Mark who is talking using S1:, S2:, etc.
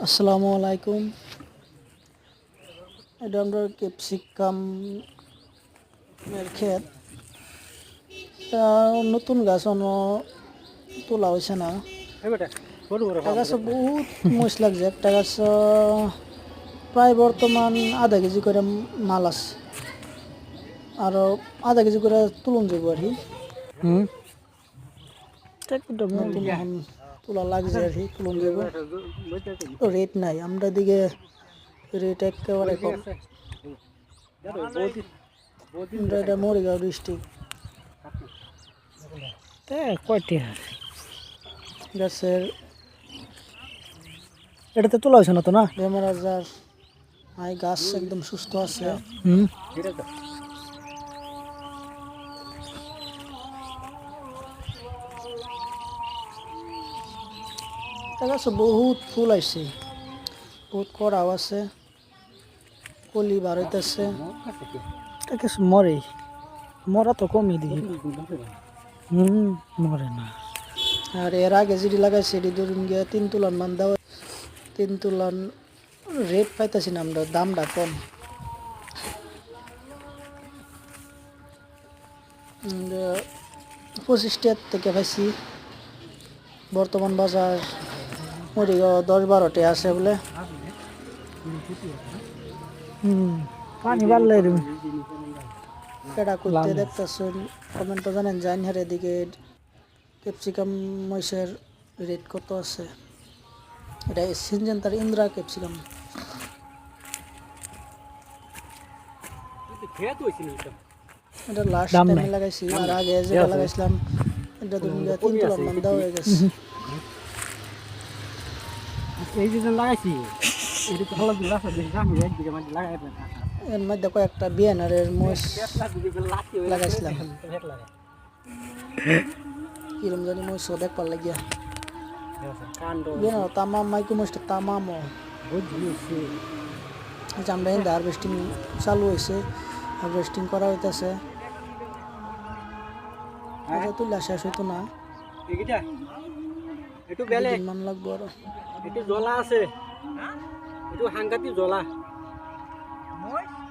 S1: আসসালামু আলাইকুম। এটা আমরা ক্যাপসিকাম এর ক্ষেত। তা নতুন গাছ তোলা হয়েছে না। একটা গাছে বহুত মরিচ লাগছে। একটা গাছ প্রায় বর্তমান আধা কেজি করে মাল আছে, আরো আধা কেজি করে তুলন যাবো আর কি। নতুন এখন তোলা লাগছে আর কি, তুলন যাবো। রেট নাই আমরা দিকে, রেট একেবারে কম। এটা মরিগাঁও ডিস্ট্রিক্ট।
S2: কয়টি
S1: গাছের
S2: এটাতে তোলা হয়েছে না তো না?
S1: বেমার আজার নাই, গাছ একদম সুস্থ আছে। গাছে বহুত ফুল আইছে, বহুত কড়াও আছে, কলি বার হইতেছে।
S2: কিছু মরে, মরা তো কমই দিই। মরে না।
S1: আর এর আগে যেটি লাগাইছে এটি ধরুন গিয়ে 3 তুলান মান দেওয়া, 3 তুলান রেট পাইতেছি না আমরা, দামটা কম। 25 টাকা থেকে পাইছি। বর্তমান বাজার মরিগাঁও 10-12 টাকা আছে বলে।
S2: পানি বাড়লে
S1: কেডা করতে দেখতেছেন কমেন্টে জানেন। জানহার এদিকে ক্যাপসিকাম মরিচের রেট কত আছে। এটা সিনজেন্টার ইন্দ্রা ক্যাপসিকাম। এটা লাস্ট টাইমে লাগাইছি, আর আগে যেটা লাগাইছিলাম এটা ধরুন 3 তুলার মান দেওয়া হয়ে গেছে।
S2: এই যে লাগাইছি এটা তো ভালো দিলা আছে, আমি একদিকে মানে লাগাই দেন।
S1: এর মধ্যে কয়েকটা বিয়ানারের মরিচ লাগাইছিলাম। কিরম জানি মরিচ দেখবার লাগিয়া বিয়ানার তামাম মাইকো মরিচটা তামামও। আমরা এখানে হারভেস্টিং চালু হয়েছে, হারভেস্টিং করা হইতেছে। এটা তুলে শেষ হইতো না,
S2: একটু বেলে
S1: মান লাগবো আরো।
S2: একটু জ্বলা আছে, একটু হাঙ্গাতি জ্বলা।